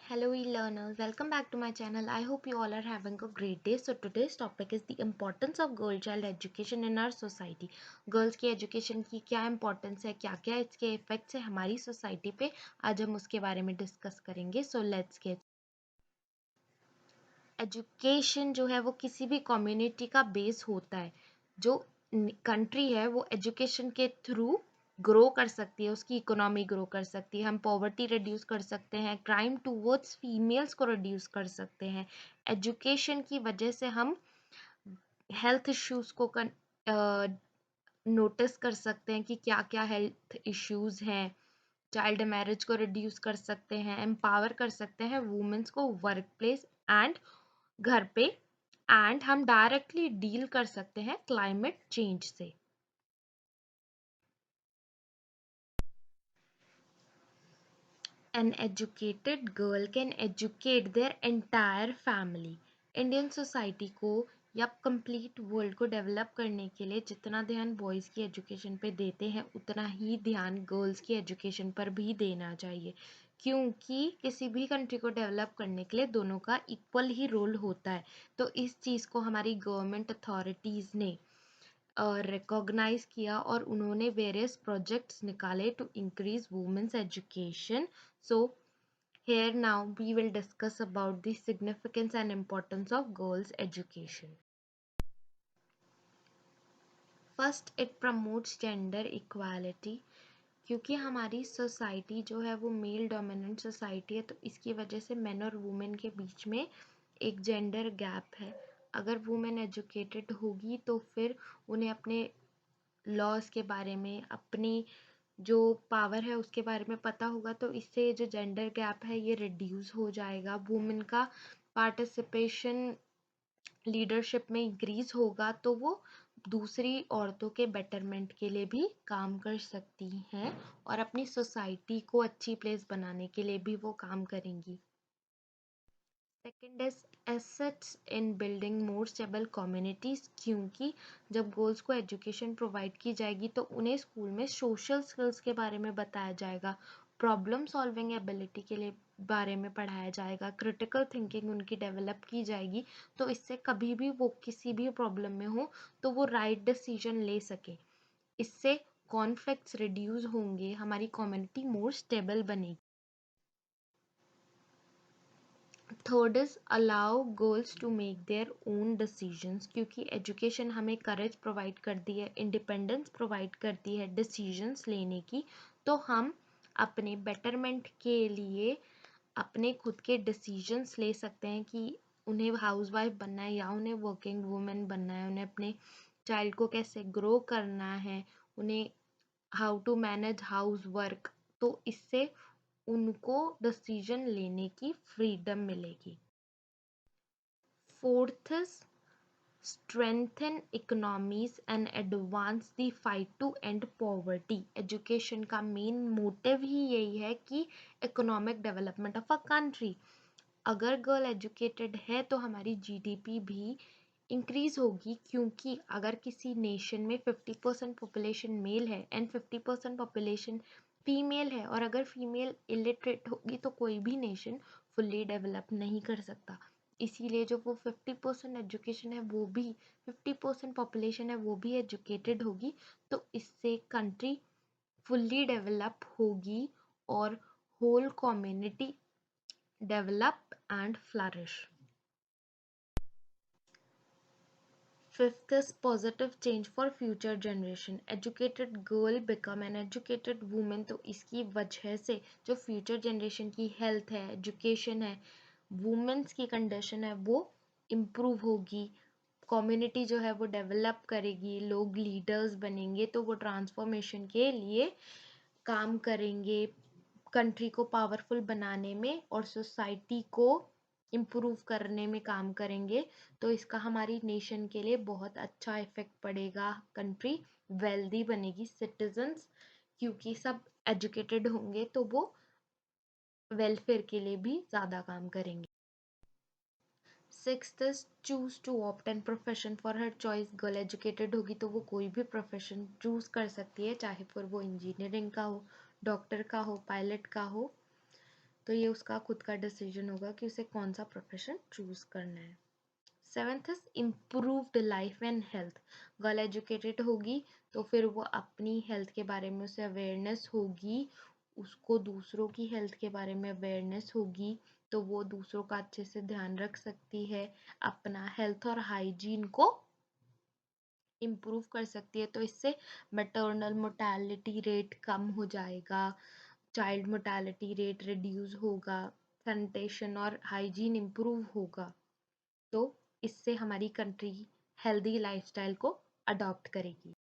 Hello e-learners, welcome back to my channel. I hope you all are having a great day. So today's topic is the importance of girl child education in our society. Girls की education की क्या importance है, क्या क्या इसके effects है हमारी society पे, आज हम उसके बारे में discuss करेंगे. So let's get एजुकेशन जो है वो किसी भी कम्युनिटी का बेस होता है. जो कंट्री है वो एजुकेशन के थ्रू ग्रो कर सकती है, उसकी इकोनॉमी ग्रो कर सकती है, हम पॉवर्टी रिड्यूस कर सकते हैं, क्राइम टूवर्ड्स फीमेल्स को रिड्यूस कर सकते हैं. एजुकेशन की वजह से हम हेल्थ इश्यूज को नोटिस कर सकते हैं कि क्या क्या हेल्थ इश्यूज हैं. चाइल्ड मैरिज को रिड्यूस कर सकते हैं, एम्पावर कर सकते हैं वुमेन्स को वर्क प्लेस एंड घर पे, एंड हम डायरेक्टली डील कर सकते हैं क्लाइमेट चेंज से. An educated girl can educate their entire family. Indian society को या कंप्लीट वर्ल्ड को डेवलप करने के लिए जितना ध्यान बॉयज़ की एजुकेशन पे देते हैं उतना ही ध्यान गर्ल्स की एजुकेशन पर भी देना चाहिए, क्योंकि किसी भी कंट्री को डेवलप करने के लिए दोनों का इक्वल ही रोल होता है. तो इस चीज़ को हमारी गवर्नमेंट अथॉरिटीज़ ने रिकॉग्नाइज किया और उन्होंने वेरियस प्रोजेक्ट्स निकाले to increase women's education. So here now we will discuss about the significance and importance of girls education. First, it promotes gender equality. क्योंकि हमारी सोसाइटी जो है वो मेल डोमिनेंट सोसाइटी है, तो इसकी वजह से मेन और वुमेन के बीच में एक जेंडर गैप है. अगर वुमेन एजुकेटेड होगी तो फिर उन्हें अपने लॉज के बारे में, अपनी जो पावर है उसके बारे में पता होगा, तो इससे जो जेंडर गैप है ये रिड्यूस हो जाएगा. वुमेन का पार्टिसिपेशन लीडरशिप में इंक्रीज होगा तो वो दूसरी औरतों के बेटरमेंट के लिए भी काम कर सकती हैं और अपनी सोसाइटी को अच्छी प्लेस बनाने के लिए भी वो काम करेंगी. Second is assets in building more stable communities. क्योंकि जब गर्ल्स को एजुकेशन प्रोवाइड की जाएगी तो उन्हें स्कूल में सोशल स्किल्स के बारे में बताया जाएगा, प्रॉब्लम सॉल्विंग एबिलिटी के लिए बारे में पढ़ाया जाएगा, क्रिटिकल थिंकिंग उनकी डेवलप की जाएगी. तो इससे कभी भी वो किसी भी प्रॉब्लम में हो तो वो राइट डिसीजन ले सके. इससे कॉन्फ्लिक्ट्स रिड्यूस होंगे, हमारी कम्युनिटी मोर स्टेबल बनेगी. Third is allow girls to make their own decisions. क्योंकि एजुकेशन हमें करेज प्रोवाइड करती है, इंडिपेंडेंस प्रोवाइड करती है डिसीजंस लेने की. तो हम अपने बेटरमेंट के लिए अपने खुद के डिसीजंस ले सकते हैं कि उन्हें हाउसवाइफ बनना है या उन्हें वर्किंग वुमेन बनना है, उन्हें अपने चाइल्ड को कैसे ग्रो करना है, उन्हें how to manage house work. तो इससे उनको डिसीजन लेने की फ्रीडम मिलेगी. Fourth is strengthen economies and advance the fight to end poverty. Education का मेन मोटिव ही यही है कि economic development of a country. अगर गर्ल एजुकेटेड है तो हमारी जीडीपी भी इंक्रीज होगी, क्योंकि अगर किसी नेशन में 50% पॉपुलेशन मेल है एंड 50% पॉपुलेशन फीमेल है, और अगर फीमेल इलिटरेट होगी तो कोई भी नेशन फुल्ली डेवलप नहीं कर सकता. इसीलिए जो वो 50% एजुकेशन है वो भी 50% पॉपुलेशन है वो भी एजुकेटेड होगी, तो इससे कंट्री फुल्ली डेवलप होगी और whole community develop and flourish. Fifth is positive change for future generation. Educated girl become an educated woman. तो इसकी वजह से जो फ्यूचर जनरेशन की हेल्थ है, एजुकेशन है, वुमेन्स की कंडीशन है वो इम्प्रूव होगी. कम्युनिटी जो है वो डेवलप करेगी, लोग लीडर्स बनेंगे तो वो ट्रांसफॉर्मेशन के लिए काम करेंगे, कंट्री को पावरफुल बनाने में और सोसाइटी को इम्प्रूव करने में काम करेंगे. तो इसका हमारी नेशन के लिए बहुत अच्छा इफेक्ट पड़ेगा, कंट्री वेल्दी बनेगी, सिटीजन्स क्योंकि सब एजुकेटेड होंगे तो वो वेलफेयर के लिए भी ज़्यादा काम करेंगे. Sixth is choose to opt an profession for her choice. Girl educated होगी तो वो कोई भी प्रोफेशन चूज कर सकती है, चाहे फिर वो इंजीनियरिंग का हो, डॉक्टर का हो, पायलट का हो. तो ये उसका खुद का डिसीजन होगा कि उसे कौन सा प्रोफेशन चूज करना है। 7th is improved life and health. Girl educated होगी तो फिर वो अपनी हेल्थ के बारे में उसे अवेयरनेस होगी, उसको दूसरों की हेल्थ के बारे में अवेयरनेस होगी, तो वो दूसरों का अच्छे से ध्यान रख सकती है, अपना हेल्थ और हाइजीन को इम्प्रूव कर सकती है। तो इससे मैटरनल मोर्टालिटी रेट कम हो जाएगा, चाइल्ड मोर्टालिटी रेट रिड्यूस होगा, सैनिटेशन और हाइजीन इम्प्रूव होगा। तो इससे हमारी कंट्री हेल्दी लाइफस्टाइल को अडॉप्ट करेगी।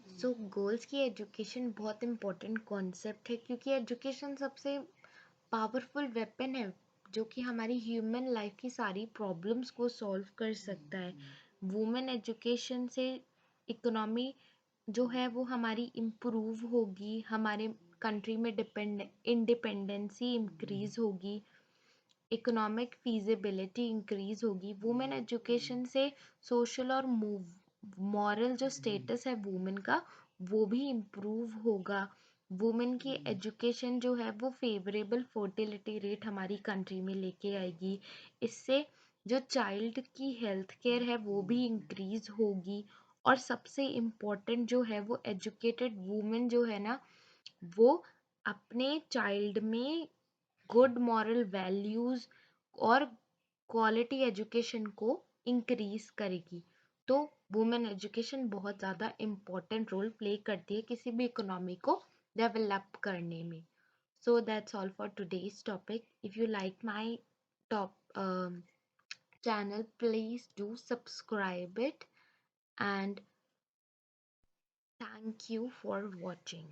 सो गर्ल्स की एजुकेशन बहुत इम्पोर्टेंट कॉन्सेप्ट है, क्योंकि एजुकेशन सबसे पावरफुल वेपन है जो कि हमारी ह्यूमन लाइफ की सारी प्रॉब्लम्स को सॉल्व कर सकता है। वुमेन एजुकेशन से इकोनॉमी जो है वो हमारी इम्प्रूव होगी, हमारे कंट्री में इंडिपेंडेंसी इंक्रीज होगी, इकोनॉमिक फीजिबिलिटी इंक्रीज होगी। वुमेन एजुकेशन से सोशल और मॉरल जो स्टेटस है वुमेन का वो भी इम्प्रूव होगा। वुमेन की एजुकेशन जो है वो फेवरेबल फर्टिलिटी रेट हमारी कंट्री में लेके आएगी। इससे जो चाइल्ड की हेल्थ केयर है वो भी इंक्रीज होगी। और सबसे इम्पोर्टेंट जो है वो एजुकेटेड वुमेन जो है ना, वो अपने चाइल्ड में गुड मॉरल वैल्यूज और क्वालिटी एजुकेशन को इंक्रीज करेगी। तो वुमेन एजुकेशन बहुत ज़्यादा इम्पोर्टेंट रोल प्ले करती है किसी भी इकोनॉमी को डेवलप करने में। So that's all for today's topic. If you like my top channel, please do subscribe it, and thank you for watching.